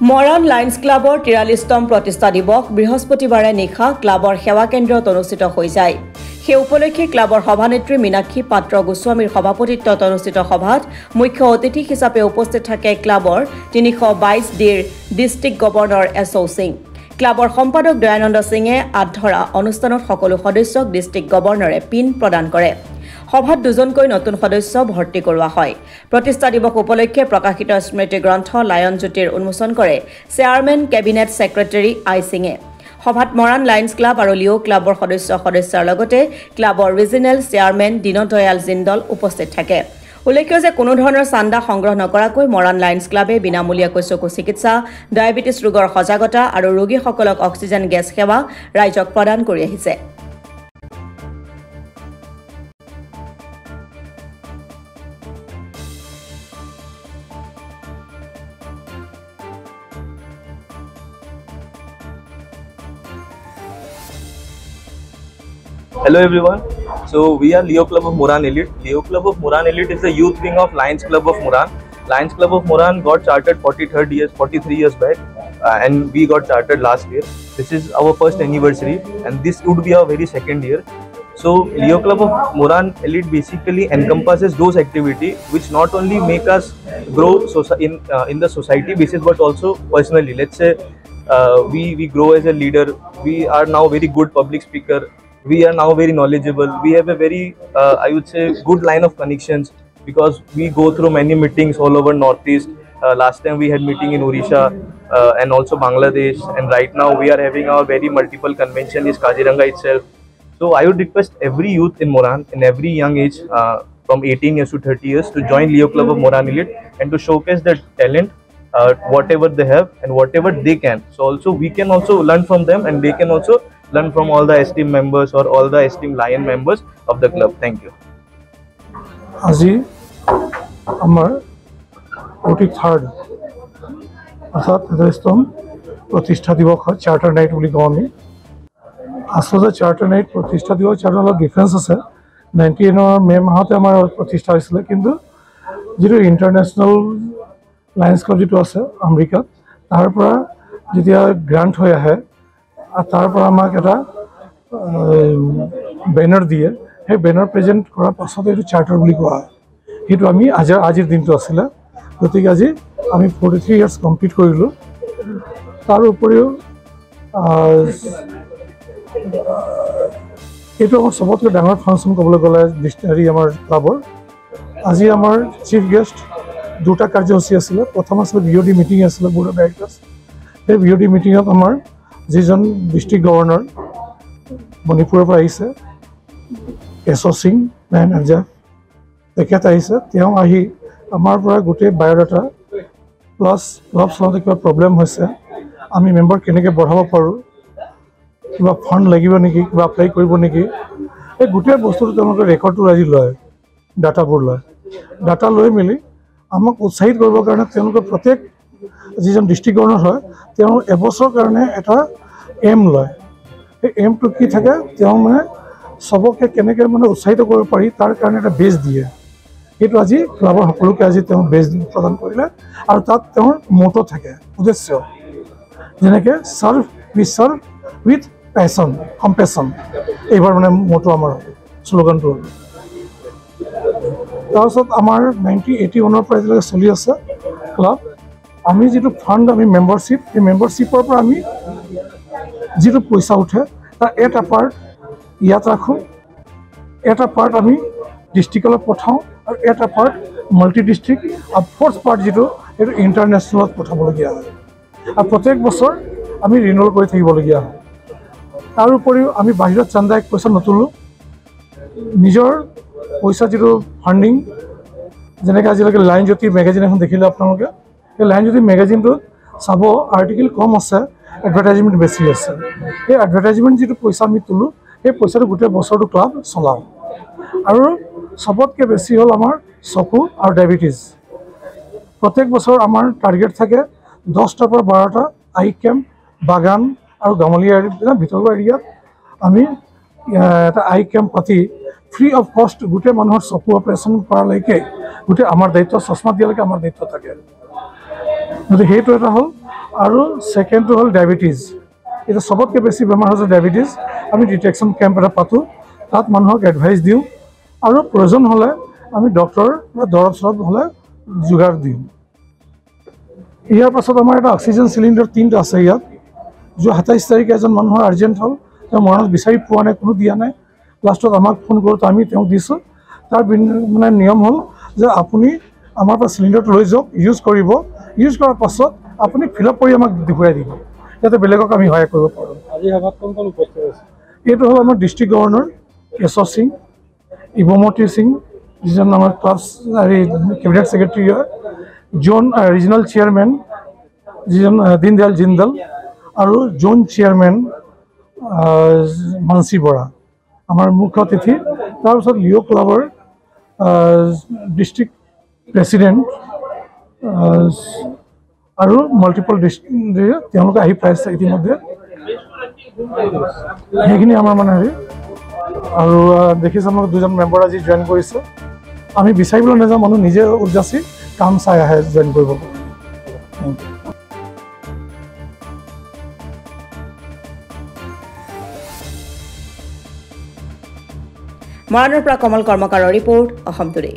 Moran Lions ক্লাবৰ 43তম প্ৰতিষ্ঠা দিৱস বৃহস্পতিবাৰে নিশা ক্লাবৰ সেৱা কেন্দ্ৰত অনুষ্ঠিত হৈ যায়। সেই উপলক্ষে ক্লাবৰ সভানেত্ৰী মীনাক্ষী পাত্ৰ গোস্বামীৰ সভাপতিত্বত অনুষ্ঠিত সভাত মুখ্য অতিথি হিচাপে উপস্থিত থাকে ক্লাবৰ 322ডিৰ ডিষ্ট্ৰিক্ট গভৰ্ণৰ এছ.ও. সিং। ক্লাবৰ সম্পাদক দয়ানন্দ সিঙে আধৰা অনুষ্ঠানত সকলো সদস্যক ডিষ্ট্ৰিক্ট গভৰ্ণৰে পিন প্ৰদান কৰে। সভাত দুজনকৈ নতুন সদস্য ভৰ্তি কৰোৱা হয়। প্ৰতিষ্ঠা দিৱস উপলক্ষে প্ৰকাশিত স্মৃতি গ্ৰন্থ লায়ন জ্যোতিৰ উন্মোচন কৰে চেয়াৰমেন কেবিনেট ছেক্ৰেটাৰী আই সিঙে। সভাত মৰাণ লায়ন্স ক্লাব আৰু লিঅ' ক্লাবৰ সদস্যৰ লগতে ক্লাবৰ ৰিজিনেল চেয়াৰমেন দীনদয়াল জিন্দল উপস্থিত থাকে। উল্লেখ্য যে কোনো ধৰণৰ চান্দা সংগ্ৰহ নকৰাকৈ মৰাণ লায়ন্স ক্লাবে বিনামূলীয়াকৈ চকু চিকিৎসা, ডায়েবেটিছ ৰোগৰ সজাগতা আৰু ৰোগীসকলক অক্সিজেন গেছ সেৱা ৰাইজক প্ৰদান কৰি আহিছে। Hello everyone. So we are Leo Club of Moran Elite. Leo Club of Moran Elite is the youth wing of Lions Club of Moran. Lions Club of Moran got chartered 43 years back and we got chartered last year. This is our first anniversary and this would be our very second year. So Leo Club of Moran Elite basically encompasses those activities which not only make us grow in the society basis but also personally. Let's say we grow as a leader. We are now very good public speaker. We are now very knowledgeable. We have a very, I would say, good line of connections because we go through many meetings all over Northeast. Last time we had meeting in Odisha and also Bangladesh, and right now we are having our very multiple convention is Kaziranga itself. So I would request every youth in Moran in every young age from 18 years to 30 years to join Leo Club of Moran Elite and to showcase their talent, whatever they have and whatever they can. So also we can also learn from them and they can also learn from all the esteemed members or all the esteemed Lion members of the club. Thank you. আজি আমাৰ 43rd অৰ্থাৎ 43তম প্ৰতিষ্ঠা দিৱস হয়, charter night বুলি কওঁ আমি। আচলতে চাৰ্টাৰ নাইট প্ৰতিষ্ঠা দিৱস চাৰ্টাৰ অলপ ডিফাৰেঞ্চ আছে। 99ৰ মে' মাহতে আমাৰ প্ৰতিষ্ঠা হৈছিলে, কিন্তু যিটো ইণ্টাৰনেশ্যনেল লায়ন্স ক্লাব যিটো আছে আমেৰিকাত, তাৰ পৰা যেতিয়া গ্ৰাণ্ট হৈ আহে আৰু তাৰ পৰা আমাক এটা বেনাৰ দিয়ে, সেই বেনাৰ প্ৰেজেণ্ট কৰাৰ পাছতে এইটো চাৰ্টাৰ বুলি কোৱা হয়। সেইটো আমি আজিৰ দিনটো আছিলে। গতিকে আজি আমি 43 ইয়াৰ্ছ কমপ্লিট কৰিলোঁ। তাৰ উপৰিও এইটো আমাৰ চবতকৈ ডাঙৰ ফাংচন ক'বলৈ গ'লে আমাৰ ক্লাবৰ। আজি আমাৰ চিফ গেষ্ট দুটা কাৰ্যসূচী আছিলে। প্ৰথম আছিলে BOD মিটিং আছিলে, বৰ্ড অফ ডাইৰেক্টৰ্ছ। সেই BOD মিটিঙত আমাৰ যিজন ডিষ্ট্ৰিক্ট গভৰ্ণৰ মণিপুৰৰ পৰা আহিছে, এছ.ও. সিং তেখেত আহিছে। তেওঁ আহি আমাৰ পৰা গোটেই বায়'ডাটা প্লাছ ক্লাব চলাওঁতে কিবা প্ৰব্লেম হৈছে, আমি মেম্বাৰ কেনেকৈ বঢ়াব পাৰোঁ, কিবা ফাণ্ড লাগিব নেকি, কিবা এপ্লাই কৰিব নেকি, এই গোটেই বস্তুটো তেওঁলোকে ৰেকৰ্ডটো আজি লয়, ডাটাবোৰ লয়। ডাটা লৈ মেলি আমাক উৎসাহিত কৰিবৰ কাৰণে তেওঁলোকে প্ৰত্যেক যিজন ডিষ্ট্ৰিক্ট গভৰ্ণৰ হয় তেওঁ এবছৰৰ কাৰণে এটা এম লয়। সেই এমটো কি থাকে, তেওঁ মানে চবকে কেনেকৈ মানে উৎসাহিত কৰিব পাৰি তাৰ কাৰণে এটা বেজ দিয়ে। সেইটো আজি ক্লাবৰ সকলোকে আজি তেওঁ বেজ প্ৰদান কৰিলে আৰু তাত তেওঁৰ মটো থাকে, উদ্দেশ্য, যেনেকৈ ছাৰ্ভ উইথ পেশ্যন, কম্পেশ্যন। এইবাৰ মানে মটো আমাৰ শ্লোগানটো হ'ল। তাৰপিছত আমাৰ 1981ৰ পৰা এতিয়ালৈকে চলি আছে ক্লাব। আমি যিটো ফাণ্ড, আমি মেম্বাৰশ্বিপ, সেই মেম্বাৰশ্বিপৰ পৰা আমি যিটো পইচা উঠে তাৰ এটা পাৰ্ট ইয়াত ৰাখোঁ, এটা পাৰ্ট আমি ডিষ্ট্ৰিক্টলৈ পঠাওঁ আৰু এটা পাৰ্ট মাল্টি ডিষ্ট্ৰিক্ট আৰু ফ'ৰ্থ পাৰ্ট যিটো সেইটো ইণ্টাৰনেশ্যনেলত পঠাবলগীয়া হয়। আৰু প্ৰত্যেক বছৰ আমি ৰিনিউৱেল কৰি থাকিবলগীয়া হয়। তাৰ উপৰিও আমি বাহিৰত চান্দা এক পইচা নতুলোঁ, নিজৰ পইচা যিটো ফাণ্ডিং, যেনেকৈ আজিলৈকে লায়ন জ্যোতি মেগাজিন এখন দেখিলে আপোনালোকে, সেই লায়ন জ্যোতি মেগাজিনটোত চাব আৰ্টিকেল কম আছে, এডভাৰটাইজমেণ্ট বেছি আছে। সেই এডভাৰটাইজমেণ্ট যিটো পইচা আমি তোলোঁ, সেই পইচাটো গোটেই বছৰটো ক্লাব চলাওঁ। আৰু চবতকৈ বেছি হ'ল আমাৰ চকু আৰু ডায়েবেটিছ। প্ৰত্যেক বছৰ আমাৰ টাৰ্গেট থাকে 10টাৰ পৰা 12টা আই কেম্প বাগান আৰু গাঁৱলীয়া এৰিয়াবিলাক, ভিতৰুৱা এৰিয়াত আমি এটা আই কেম্প পাতি ফ্ৰী অফ কষ্ট গোটেই মানুহৰ চকু অপাৰেশ্যন কৰালৈকে গোটেই আমাৰ দায়িত্ব, চশমা দিয়ালৈকে আমাৰ দায়িত্ব থাকে। গতিকে সেইটো এটা হ'ল। আৰু ছেকেণ্ডটো হ'ল ডায়েবেটিছ এতিয়া চবতকৈ বেছি বেমাৰ হৈছে ডায়েবেটিছ আমি ডিটেকশ্যন কেম্প এটা পাতোঁ তাত মানুহক এডভাইচ দিওঁ আৰু প্ৰয়োজন হ'লে আমি ডক্টৰ বা দৰৱ চৰৱ হ'লে যোগাৰ দিওঁ ইয়াৰ পাছত আমাৰ এটা অক্সিজেন চিলিণ্ডাৰ 3টা আছে ইয়াত যোৱা 27 তাৰিখে এজন মানুহৰ আৰ্জেণ্ট হ'ল তেওঁ মৰণত বিচাৰি পোৱা নাই কোনো দিয়া নাই লাষ্টত আমাক ফোন কৰোঁতে আমি তেওঁক দিছোঁ তাৰ মানে নিয়ম হ'ল যে আপুনি আমাৰ পৰা চিলিণ্ডাৰটো লৈ যাওক ইউজ কৰিব ইউজ কৰাৰ পাছত আপুনি ফিল আপ কৰি আমাক ঘূৰাই দিব যাতে বেলেগক আমি সহায় কৰিব পাৰোঁ আজি সভাত কোন কোন উপস্থিত আছে এইটো হ'ল আমাৰ ডিষ্ট্ৰিক্ট গভৰ্ণৰ কেশৱ সিং ইবমতি সিং যিজন আমাৰ ক্লাব কেবিনেট ছেক্ৰেটাৰী হয় জোন ৰিজনেল চেয়াৰমেন যিজন দীনদয়াল জিন্দাল আৰু জোন চেয়াৰমেন মানসী বৰা আমাৰ মুখ্য অতিথি তাৰপিছত লিঅ' ক্লাবৰ ডিষ্ট্ৰিক্ট প্ৰেচিডেণ্ট আৰু মাল্টিপল ডিষ্ট্ৰিক্ট তেওঁলোকে আহি পাইছে ইতিমধ্যে সেইখিনি আমাৰ মানে হেৰি আৰু দেখিছোঁ আমাক 2জন মেম্বাৰ আজি জইন কৰিছে আমি বিচাৰিবলৈ নাযাওঁ মানুহ নিজে উদযাচি কাম চাই আহে জইন কৰিব মৰাণৰ পৰা কমল কৰ্মকাৰৰ ৰিপৰ্ট অসম টুডে।